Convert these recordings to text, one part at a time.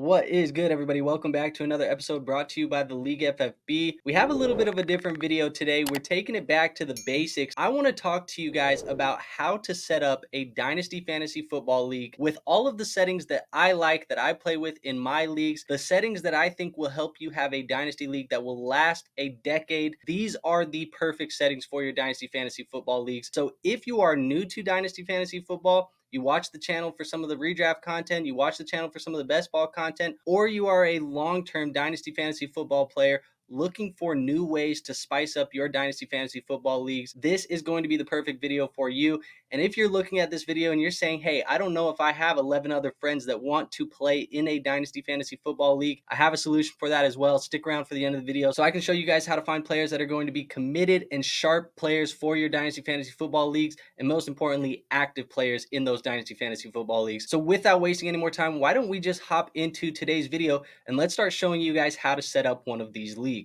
What is good, everybody? Welcome back to another episode brought to you by the League FFB. We have a little bit of a different video today. We're taking it back to the basics. I want to talk to you guys about how to set up a Dynasty Fantasy Football League with all of the settings that I like, that I play with in my leagues, the settings that I think will help you have a Dynasty League that will last a decade. These are the perfect settings for your Dynasty Fantasy Football Leagues. So if you are new to Dynasty Fantasy Football, you watch the channel for some of the redraft content, you watch the channel for some of the best ball content, or you are a long-term Dynasty Fantasy Football player looking for new ways to spice up your Dynasty Fantasy Football leagues, this is going to be the perfect video for you. And if you're looking at this video and you're saying, hey, I don't know if I have 11 other friends that want to play in a Dynasty Fantasy Football League, I have a solution for that as well. Stick around for the end of the video so I can show you guys how to find players that are going to be committed and sharp players for your Dynasty Fantasy Football leagues, and most importantly, active players in those Dynasty Fantasy Football leagues. So without wasting any more time, why don't we just hop into today's video and let's start showing you guys how to set up one of these leagues.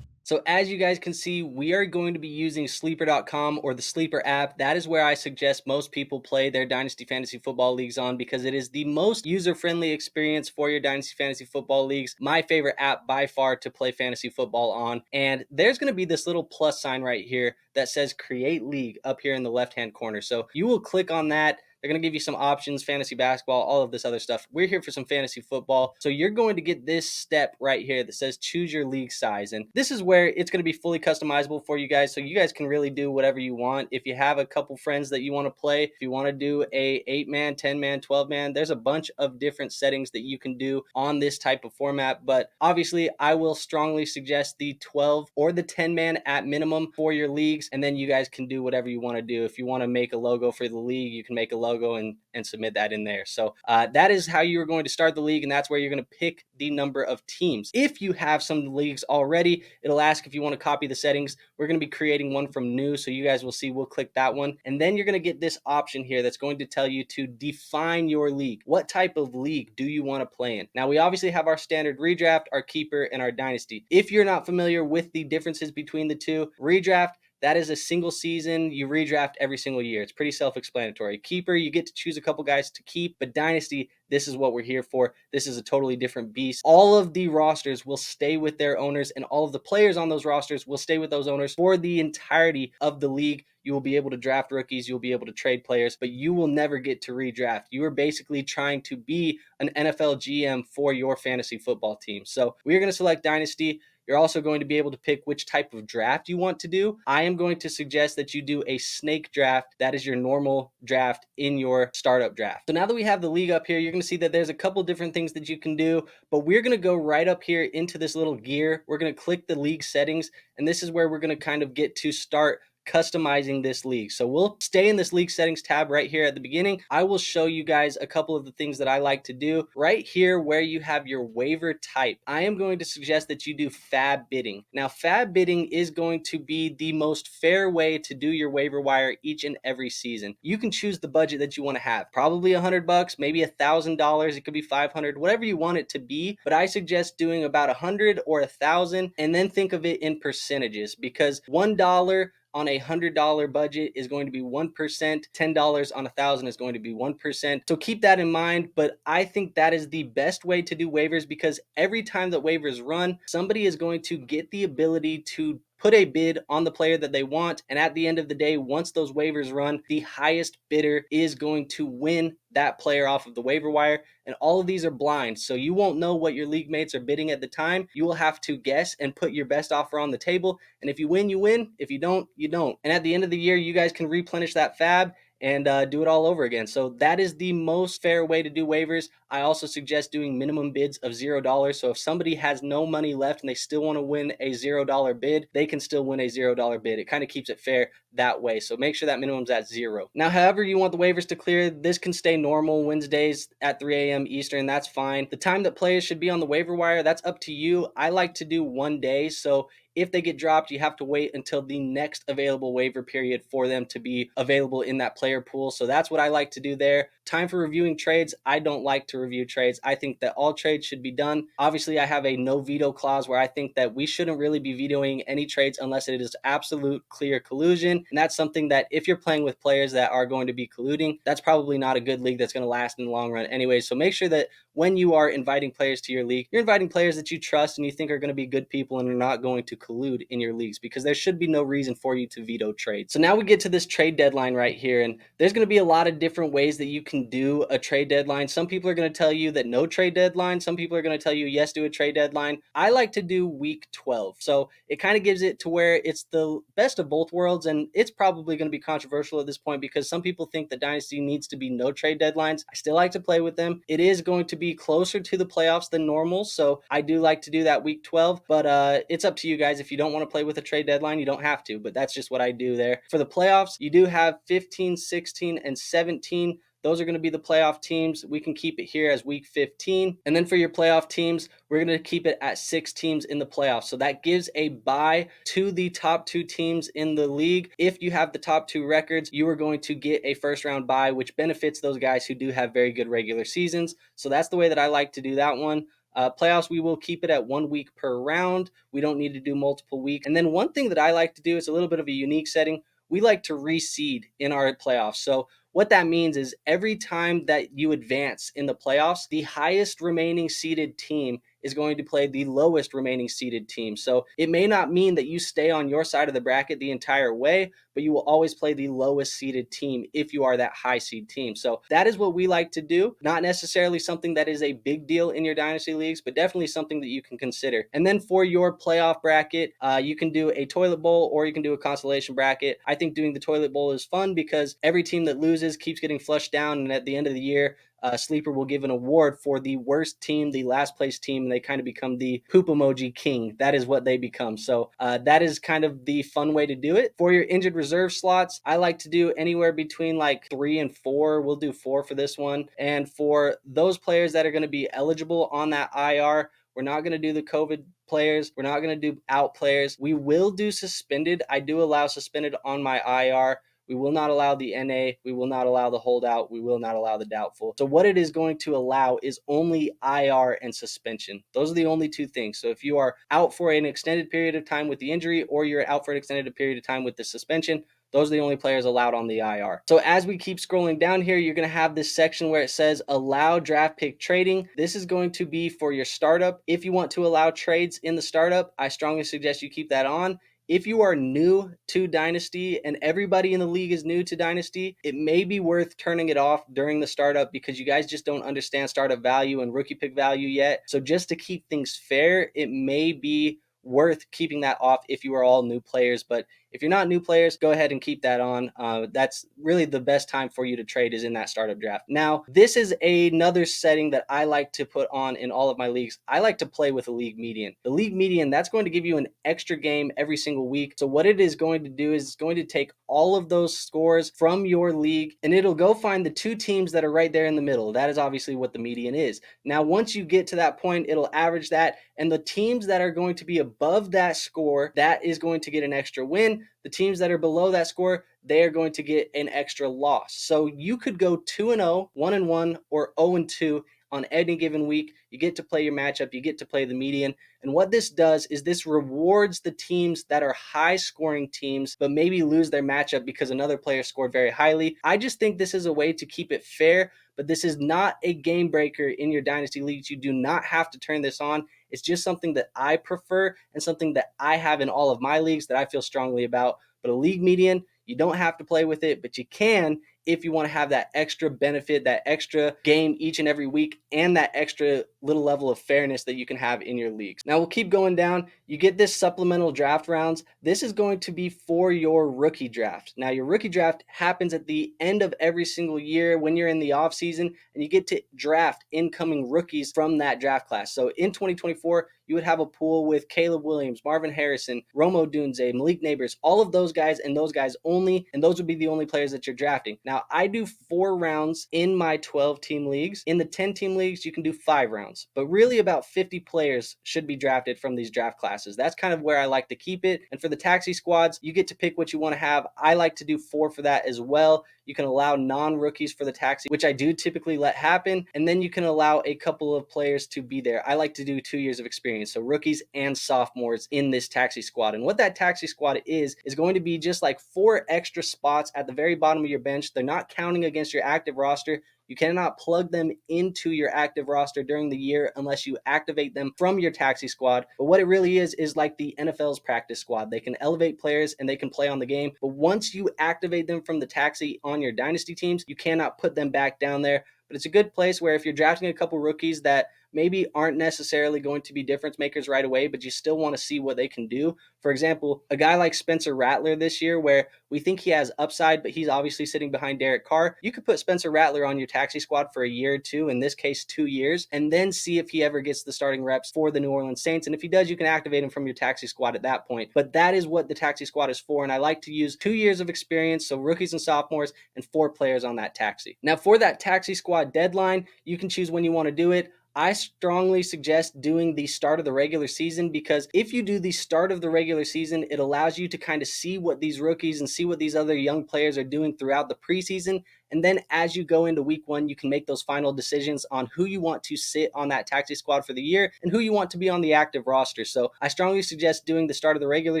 So as you guys can see, we are going to be using sleeper.com or the Sleeper app. That is where I suggest most people play their Dynasty Fantasy Football leagues on, because it is the most user-friendly experience for your Dynasty Fantasy Football leagues. My favorite app by far to play fantasy football on. And there's going to be this little plus sign right here that says create league up here in the left-hand corner. So you will click on that. They're going to give you some options, fantasy basketball, all of this other stuff. We're here for some fantasy football. So you're going to get this step right here that says choose your league size. And this is where it's going to be fully customizable for you guys. So you guys can really do whatever you want. If you have a couple friends that you want to play, if you want to do a 8-man, 10-man, 12-man, there's a bunch of different settings that you can do on this type of format. But obviously, I will strongly suggest the 12 or the 10-man at minimum for your leagues. And then you guys can do whatever you want to do. If you want to make a logo for the league, you can make a logo and submit that in there. So that is how you're going to start the league, and that's where you're going to pick the number of teams. If you have some leagues already, it'll ask if you want to copy the settings. We're going to be creating one from new, so you guys will see. We'll click that one, and then you're going to get this option here that's going to tell you to define your league. What type of league do you want to play in? Now, we obviously have our standard redraft, our keeper, and our dynasty. If you're not familiar with the differences between the two, redraft, that is a single season. You redraft every single year. It's pretty self-explanatory. Keeper, you get to choose a couple guys to keep, but Dynasty, this is what we're here for. This is a totally different beast. All of the rosters will stay with their owners, and all of the players on those rosters will stay with those owners for the entirety of the league. You will be able to draft rookies, you'll be able to trade players, but you will never get to redraft. You are basically trying to be an NFL GM for your fantasy football team. So we are going to select Dynasty. You're also going to be able to pick which type of draft you want to do. I am going to suggest that you do a snake draft. That is your normal draft in your startup draft. So now that we have the league up here, you're going to see that there's a couple different things that you can do, but we're going to go right up here into this little gear. We're going to click the league settings, and this is where we're going to kind of get to start customizing this league. So we'll stay in this league settings tab right here at the beginning. I will show you guys a couple of the things that I like to do. Right here where you have your waiver type, I am going to suggest that you do fab bidding. Now, fab bidding is going to be the most fair way to do your waiver wire each and every season. You can choose the budget that you want to have. Probably $100, maybe $1,000. It could be 500, whatever you want it to be. But I suggest doing about 100 or 1,000, and then think of it in percentages, because $1 on a $100 budget is going to be 1%. $10 on 1,000 is going to be 1%. So keep that in mind. But I think that is the best way to do waivers, because every time that waivers run, somebody is going to get the ability to put a bid on the player that they want. And at the end of the day, once those waivers run, the highest bidder is going to win that player off of the waiver wire. And all of these are blind, so you won't know what your league mates are bidding at the time. You will have to guess and put your best offer on the table. And if you win, you win. If you don't, you don't. And at the end of the year, you guys can replenish that fab and do it all over again. So that is the most fair way to do waivers. I also suggest doing minimum bids of $0. So if somebody has no money left and they still want to win a $0 bid, they can still win a $0 bid. It kind of keeps it fair that way. So make sure that minimum's at 0. Now, however you want the waivers to clear, this can stay normal Wednesdays at 3 a.m. Eastern. That's fine. The time that players should be on the waiver wire, that's up to you. I like to do 1 day. So if they get dropped, you have to wait until the next available waiver period for them to be available in that player pool. So that's what I like to do there. Time for reviewing trades. I don't like to review trades. I think that all trades should be done. Obviously, I have a no veto clause where I think that we shouldn't really be vetoing any trades unless it is absolute clear collusion. deadline. And that's something that if you're playing with players that are going to be colluding, that's probably not a good league that's going to last in the long run anyway. So make sure that when you are inviting players to your league, you're inviting players that you trust and you think are going to be good people and are not going to collude in your leagues, because there should be no reason for you to veto trades. So now we get to this trade deadline right here, and there's going to be a lot of different ways that you can do a trade deadline. Some people are going to tell you that no trade deadline. Some people are going to tell you yes, do a trade deadline. I like to do week 12. So it kind of gives it to where it's the best of both worlds, and it's probably going to be controversial at this point because some people think that Dynasty needs to be no trade deadlines. I still like to play with them. It is going to be closer to the playoffs than normal, so I do like to do that week 12, but it's up to you guys. If you don't want to play with a trade deadline, you don't have to, but that's just what I do there. For the playoffs, you do have 15, 16, and 17. Those are going to be the playoff teams. We can keep it here as week 15. And then for your playoff teams, we're going to keep it at 6 teams in the playoffs. So that gives a bye to the top 2 teams in the league. If you have the top 2 records, you are going to get a first round bye, which benefits those guys who do have very good regular seasons. So that's the way that I like to do that one. Playoffs, we will keep it at 1 week per round. We don't need to do multiple weeks. And then one thing that I like to do, is a little bit of a unique setting. We like to reseed in our playoffs. So what that means is every time that you advance in the playoffs, the highest remaining seeded team is going to play the lowest remaining seeded team. So it may not mean that you stay on your side of the bracket the entire way, but you will always play the lowest seeded team if you are that high seed team. So that is what we like to do. Not necessarily something that is a big deal in your dynasty leagues, but definitely something that you can consider. And then for your playoff bracket, you can do a toilet bowl or you can do a consolation bracket. I think doing the toilet bowl is fun because every team that loses keeps getting flushed down, and at the end of the year, Sleeper will give an award for the worst team, the last place team, and they kind of become the poop emoji king. That is what they become. So that is kind of the fun way to do it. For your injured reserve slots, I like to do anywhere between like 3 and 4. We'll do 4 for this one. And for those players that are going to be eligible on that IR, we're not going to do the COVID players. We're not going to do out players. We will do suspended. I do allow suspended on my IR. We will not allow the NA. We will not allow the holdout. We will not allow the doubtful. So what it is going to allow is only IR and suspension. Those are the only 2 things. So if you are out for an extended period of time with the injury, or you're out for an extended period of time with the suspension, those are the only players allowed on the IR. So as we keep scrolling down here, you're going to have this section where it says allow draft pick trading. This is going to be for your startup. If you want to allow trades in the startup, I strongly suggest you keep that on. If you are new to Dynasty and everybody in the league is new to Dynasty, it may be worth turning it off during the startup because you guys just don't understand startup value and rookie pick value yet. So just to keep things fair, it may be worth keeping that off if you are all new players. But if you're not new players, go ahead and keep that on. That's really the best time for you to trade, is in that startup draft. Now, this is another setting that I like to put on in all of my leagues. I like to play with a league median. The league median, that's going to give you an extra game every single week. So what it is going to do is it's going to take all of those scores from your league and it'll go find the 2 teams that are right there in the middle. That is obviously what the median is. Now, once you get to that point, it'll average that, and the teams that are going to be above that score, that is going to get an extra win. The teams that are below that score, they are going to get an extra loss. So you could go 2-0, 1-1, or 0-2 on any given week. You get to play your matchup, you get to play the median. And what this does is this rewards the teams that are high scoring teams, but maybe lose their matchup because another player scored very highly. I just think this is a way to keep it fair, but this is not a game breaker in your dynasty leagues. You do not have to turn this on. It's just something that I prefer and something that I have in all of my leagues that I feel strongly about. But a league median, you don't have to play with it, but you can if you want to have that extra benefit, that extra game each and every week, and that extra little level of fairness that you can have in your leagues. Now we'll keep going down. You get this supplemental draft rounds. This is going to be for your rookie draft. Now your rookie draft happens at the end of every single year when you're in the off season, and you get to draft incoming rookies from that draft class. So in 2024, you would have a pool with Caleb Williams, Marvin Harrison, Romo Dunze, Malik Neighbors, all of those guys and those guys only, and those would be the only players that you're drafting. Now, I do 4 rounds in my 12-team leagues. In the 10-team leagues, you can do 5 rounds, but really about 50 players should be drafted from these draft classes. That's kind of where I like to keep it. And for the taxi squads, you get to pick what you want to have. I like to do 4 for that as well. You can allow non-rookies for the taxi, which I do typically let happen. And then you can allow a couple of players to be there. I like to do 2 years of experience. So rookies and sophomores in this taxi squad. And what that taxi squad is going to be just like 4 extra spots at the very bottom of your bench. They're not counting against your active roster. You cannot plug them into your active roster during the year unless you activate them from your taxi squad. But what it really is like the NFL's practice squad. They can elevate players and they can play on the game. But once you activate them from the taxi on your dynasty teams, you cannot put them back down there. But it's a good place where if you're drafting a couple rookies that maybe aren't necessarily going to be difference makers right away, but you still want to see what they can do. For example, a guy like Spencer Rattler this year, where we think he has upside, but he's obviously sitting behind Derek Carr. You could put Spencer Rattler on your taxi squad for a year or two, in this case 2 years, and then see if he ever gets the starting reps for the New Orleans Saints. And if he does, you can activate him from your taxi squad at that point. But that is what the taxi squad is for, and I like to use 2 years of experience, so rookies and sophomores, and 4 players on that taxi. Now for that taxi squad deadline, you can choose when you want to do it. I strongly suggest doing the start of the regular season, because if you do the start of the regular season, it allows you to kind of see what these rookies and see what these other young players are doing throughout the preseason. And then as you go into week 1, you can make those final decisions on who you want to sit on that taxi squad for the year and who you want to be on the active roster. So I strongly suggest doing the start of the regular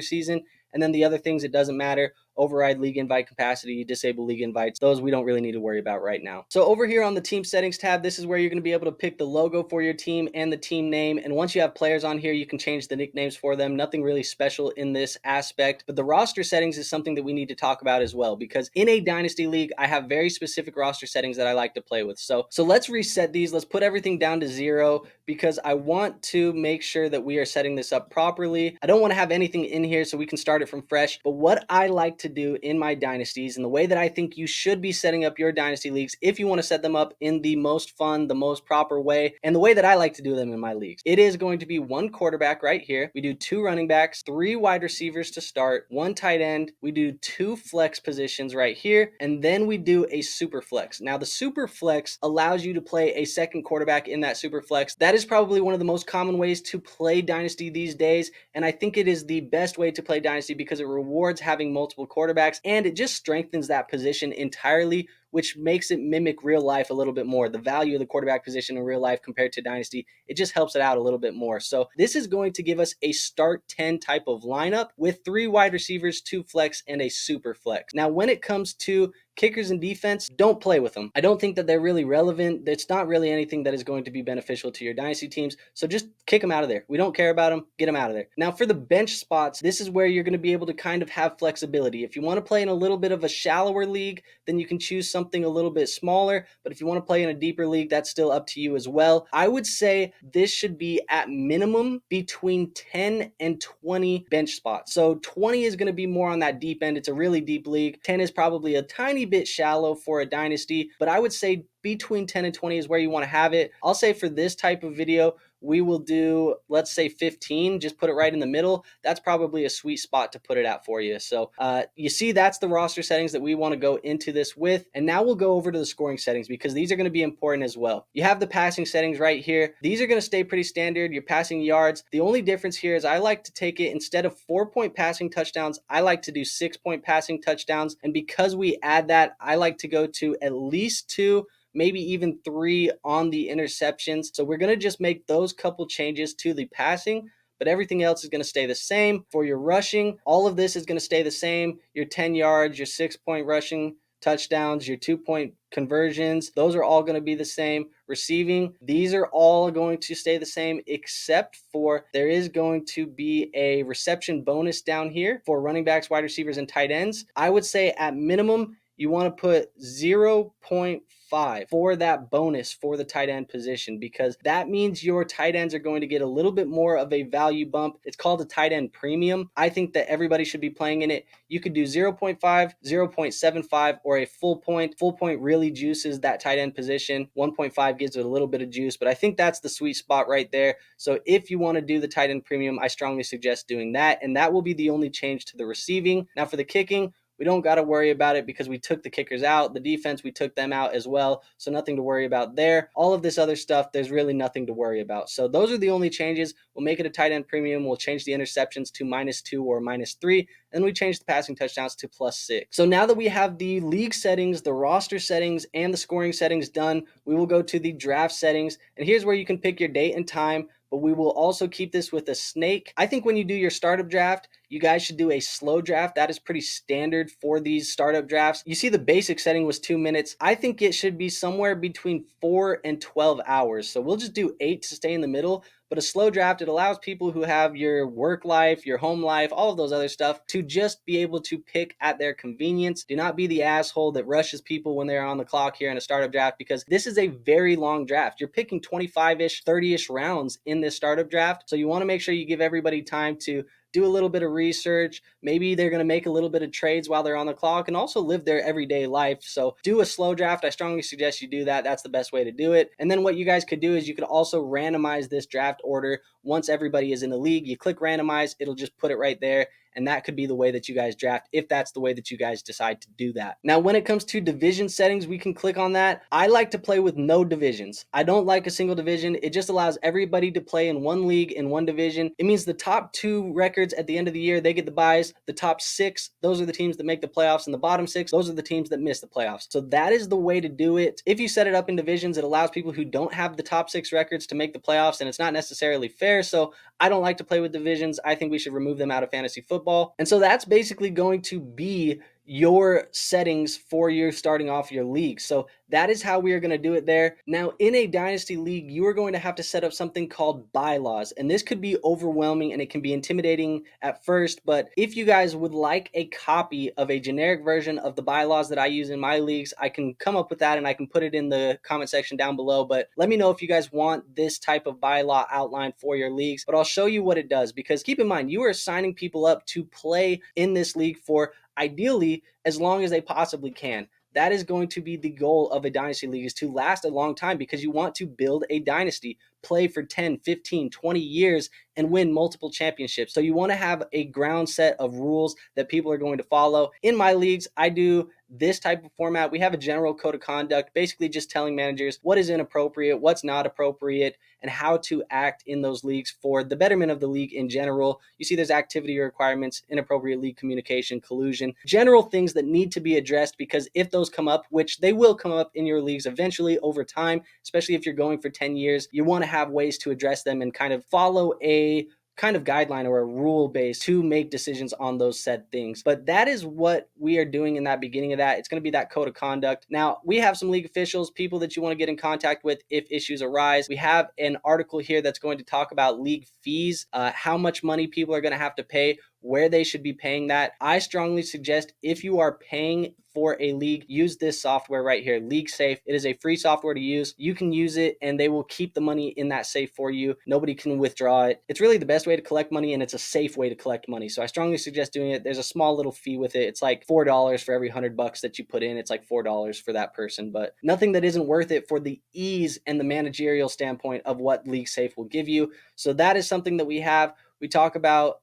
season. And then the other things, it doesn't matter. Override league invite capacity, disable league invites. Those we don't really need to worry about right now. So over here on the team settings tab, this is where you're going to be able to pick the logo for your team and the team name. And once you have players on here, you can change the nicknames for them. Nothing really special in this aspect. But the roster settings is something that we need to talk about as well, because in a dynasty league, I have very specific roster settings that I like to play with. So let's reset these. Let's put everything down to 0, because I want to make sure that we are setting this up properly. I don't want to have anything in here, so we can start it from fresh. But what I like to do in my dynasties, and the way that I think you should be setting up your dynasty leagues, if you want to set them up in the most fun, the most proper way, and the way that I like to do them in my leagues, it is going to be 1 quarterback right here. We do 2 running backs, 3 wide receivers to start, 1 tight end. We do 2 flex positions right here, and then we do a super flex. Now the super flex allows you to play a second quarterback in that super flex. That is probably one of the most common ways to play dynasty these days, and I think it is the best way to play dynasty because it rewards having multiple quarterbacks, and it just strengthens that position entirely, which makes it mimic real life a little bit more. The value of the quarterback position in real life compared to dynasty, it just helps it out a little bit more. So this is going to give us a start 10 type of lineup with 3 wide receivers, 2 flex, and a super flex. Now when it comes to kickers and defense, don't play with them. I don't think that they're really relevant. It's not really anything that is going to be beneficial to your dynasty teams. So just kick them out of there. We don't care about them. Get them out of there. Now for the bench spots, this is where you're going to be able to kind of have flexibility. If you want to play in a little bit of a shallower league, then you can choose something a little bit smaller. But if you want to play in a deeper league, that's still up to you as well. I would say this should be at minimum between 10 and 20 bench spots. So 20 is going to be more on that deep end. It's a really deep league. 10 is probably a tiny bit shallow for a dynasty, but I would say between 10 and 20 is where you want to have it. I'll say for this type of video, we will do, let's say 15, just put it right in the middle. That's probably a sweet spot to put it at for you. So you see, that's the roster settings that we want to go into this with. And now we'll go over to the scoring settings, because these are going to be important as well. You have the passing settings right here. These are going to stay pretty standard. Your passing yards. The only difference here is I like to take it, instead of 4-point passing touchdowns, I like to do 6-point passing touchdowns. And because we add that, I like to go to at least 2, maybe even 3 on the interceptions. So we're going to just make those couple changes to the passing, but everything else is going to stay the same. For your rushing, all of this is going to stay the same. Your 10 yards, your 6-point rushing touchdowns, your 2-point conversions, those are all going to be the same. Receiving, these are all going to stay the same, except for there is going to be a reception bonus down here for running backs, wide receivers, and tight ends. I would say at minimum, you want to put 0.5 for that bonus for the tight end position, because that means your tight ends are going to get a little bit more of a value bump. It's called a tight end premium. I think that everybody should be playing in it. You could do 0.5, 0.75, or a full point. Full point really juices that tight end position. 1.5 gives it a little bit of juice, but I think that's the sweet spot right there. So if you want to do the tight end premium, I strongly suggest doing that, and that will be the only change to the receiving. Now for the kicking, we don't got to worry about it because we took the kickers out. The defense, we took them out as well, so nothing to worry about there. All of this other stuff, there's really nothing to worry about. So those are the only changes. We'll make it a tight end premium. We'll change the interceptions to -2 or -3, and we change the passing touchdowns to +6. So now that we have the league settings, the roster settings, and the scoring settings done, we will go to the draft settings, and here's where you can pick your date and time, but we will also keep this with a snake. I think when you do your startup draft, you guys should do a slow draft. That is pretty standard for these startup drafts. You see the basic setting was 2 minutes. I think it should be somewhere between 4 and 12 hours. So we'll just do 8 to stay in the middle. But a slow draft, it allows people who have your work life, your home life, all of those other stuff to just be able to pick at their convenience. Do not be the asshole that rushes people when they're on the clock here in a startup draft, because this is a very long draft. You're picking 25-ish, 30-ish rounds in this startup draft. So you want to make sure you give everybody time to do a little bit of research. Maybe they're going to make a little bit of trades while they're on the clock and also live their everyday life. So do a slow draft. I strongly suggest you do that. That's the best way to do it. And then what you guys could do is you could also randomize this draft order. Once everybody is in the league, you click randomize, it'll just put it right there. And that could be the way that you guys draft if that's the way that you guys decide to do that. Now, when it comes to division settings, we can click on that. I like to play with no divisions. I don't like a single division. It just allows everybody to play in one league, in one division. It means the top 2 records at the end of the year, they get the buys. The top 6, those are the teams that make the playoffs, and the bottom 6, those are the teams that miss the playoffs. So that is the way to do it. If you set it up in divisions, it allows people who don't have the top 6 records to make the playoffs, and it's not necessarily fair. So I don't like to play with divisions. I think we should remove them out of fantasy football. And so that's basically going to be your settings for your starting off your league. So that is how we are going to do it there. Now, in a dynasty league, you are going to have to set up something called bylaws. And this could be overwhelming and it can be intimidating at first. But if you guys would like a copy of a generic version of the bylaws that I use in my leagues, I can come up with that and I can put it in the comment section down below. But let me know if you guys want this type of bylaw outline for your leagues. But I'll show you what it does, because keep in mind, you are signing people up to play in this league for ideally as long as they possibly can. That is going to be the goal of a dynasty league, is to last a long time, because you want to build a dynasty, play for 10, 15, 20 years and win multiple championships. So you want to have a ground set of rules that people are going to follow. In my leagues, I do this type of format. We have a general code of conduct, basically just telling managers what is inappropriate, what's not appropriate, and how to act in those leagues for the betterment of the league in general. You see there's activity requirements, inappropriate league communication, collusion, general things that need to be addressed, because if those come up, which they will come up in your leagues eventually over time, especially if you're going for 10 years, you want to have ways to address them and kind of follow a kind of guideline or a rule base to make decisions on those said things. But that is what we are doing in that beginning of that. It's going to be that code of conduct. Now, we have some league officials, people that you want to get in contact with if issues arise. We have an article here that's going to talk about league fees, how much money people are going to have to pay, where they should be paying that. I strongly suggest, if you are paying for a league, use this software right here, League Safe. It is a free software to use. You can use it and they will keep the money in that safe for you. Nobody can withdraw it. It's really the best way to collect money, and it's a safe way to collect money. So I strongly suggest doing it. There's a small little fee with it. It's like $4 for every $100 that you put in. It's like $4 for that person, but nothing that isn't worth it for the ease and the managerial standpoint of what League Safe will give you. So that is something that we have. We talk about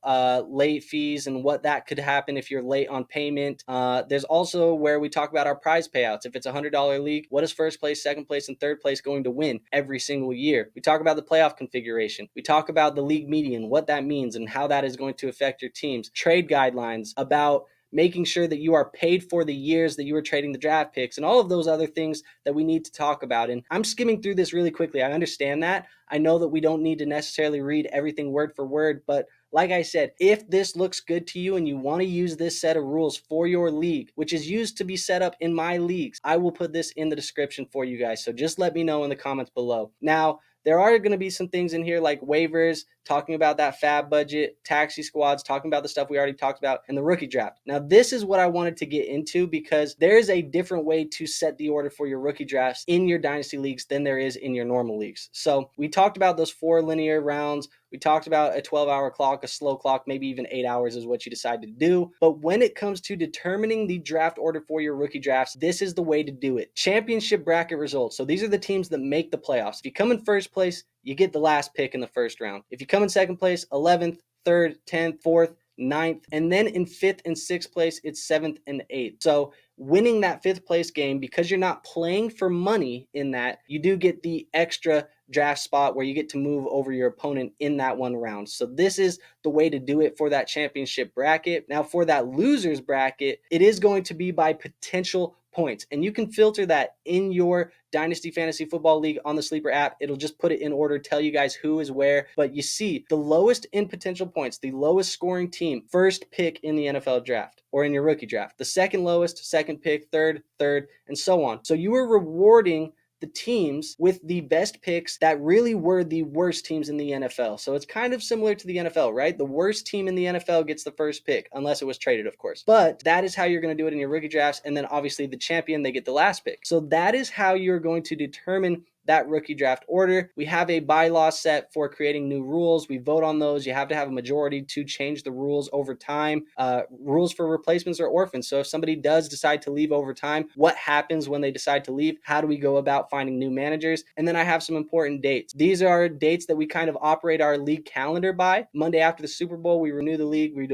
late fees and what that could happen if you're late on payment. There's also where we talk about our prize payouts. If it's a $100 league, what is first place, second place, and third place going to win every single year? We talk about the playoff configuration. We talk about the league median, what that means and how that is going to affect your teams. Trade guidelines about making sure that you are paid for the years that you are trading the draft picks, and all of those other things that we need to talk about. And I'm skimming through this really quickly. I understand that. I know that we don't need to necessarily read everything word for word, but like I said, if this looks good to you and you want to use this set of rules for your league, which is used to be set up in my leagues, I will put this in the description for you guys. So just let me know in the comments below. Now, there are going to be some things in here like waivers, talking about that fab budget, taxi squads, talking about the stuff we already talked about, and the rookie draft. Now, this is what I wanted to get into, because there is a different way to set the order for your rookie drafts in your dynasty leagues than there is in your normal leagues. So we talked about those 4 linear rounds. We talked about a 12-hour clock, a slow clock, maybe even 8 hours is what you decide to do. But when it comes to determining the draft order for your rookie drafts, this is the way to do it. Championship bracket results. So these are the teams that make the playoffs. If you come in first place, you get the last pick in the first round. If you come in second place, 11th, 3rd, 10th, 4th, ninth, and then in 5th and 6th place, it's 7th and 8th. So winning that 5th place game, because you're not playing for money in that, you do get the extra draft spot where you get to move over your opponent in that one round. So this is the way to do it for that championship bracket. Now for that losers bracket, it is going to be by potential points, and you can filter that in your Dynasty Fantasy Football League on the Sleeper app. It'll just put it in order, tell you guys who is where. But you see, the lowest in potential points, the lowest scoring team, first pick in the NFL draft or in your rookie draft. The second lowest, second pick, third, and so on. So you are rewarding the teams with the best picks that really were the worst teams in the NFL. So it's kind of similar to the NFL, right? The worst team in the NFL gets the first pick, unless it was traded, of course. But that is how you're going to do it in your rookie drafts. And then obviously the champion, they get the last pick. So that is how you're going to determine that rookie draft order. We have a bylaw set for creating new rules. We vote on those. You have to have a majority to change the rules over time. Rules for replacements or orphans. So if somebody does decide to leave over time, what happens when they decide to leave? How do we go about finding new managers? And then I have some important dates. These are dates that we kind of operate our league calendar by. Monday after the Super Bowl, we renew the league. We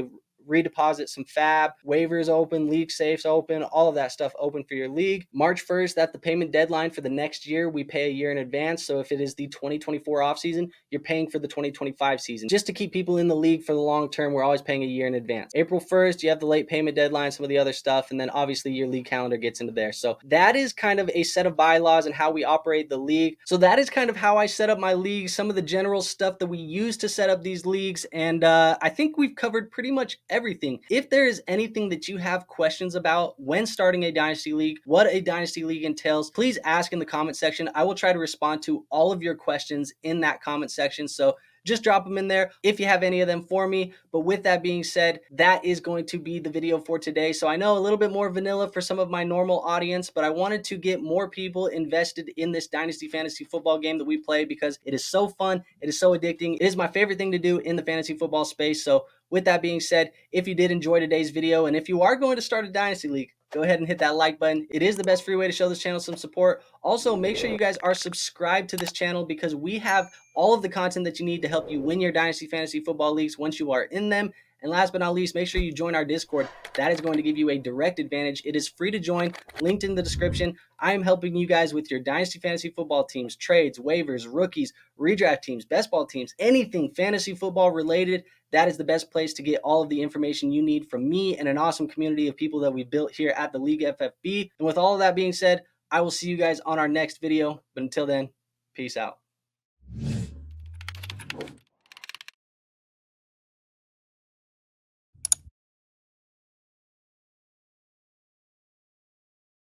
redeposit some fab, waivers open, league safes open, all of that stuff open for your league. March 1st, that's the payment deadline for the next year. We pay a year in advance. So if it is the 2024 offseason, you're paying for the 2025 season. Just to keep people in the league for the long term, we're always paying a year in advance. April 1st, you have the late payment deadline, some of the other stuff, and then obviously your league calendar gets into there. So that is kind of a set of bylaws and how we operate the league. So that is kind of how I set up my league, some of the general stuff that we use to set up these leagues, and I think we've covered pretty much everything. If there is anything that you have questions about when starting a Dynasty League, what a Dynasty League entails, please ask in the comment section. I will try to respond to all of your questions in that comment section. So just drop them in there if you have any of them for me. But with that being said, that is going to be the video for today. So I know a little bit more vanilla for some of my normal audience, but I wanted to get more people invested in this Dynasty Fantasy Football game that we play because it is so fun. It is so addicting. It is my favorite thing to do in the fantasy football space. So with that being said, if you did enjoy today's video, and if you are going to start a Dynasty League, go ahead and hit that like button. It is the best free way to show this channel some support. Also, make sure you guys are subscribed to this channel because we have all of the content that you need to help you win your Dynasty Fantasy Football Leagues once you are in them. And last but not least, make sure you join our Discord. That is going to give you a direct advantage. It is free to join, linked in the description. I am helping you guys with your Dynasty Fantasy Football teams, trades, waivers, rookies, redraft teams, Bestball teams, anything fantasy football related. That is the best place to get all of the information you need from me and an awesome community of people that we built here at the League FFB. And with all of that being said, I will see you guys on our next video. But until then, peace out.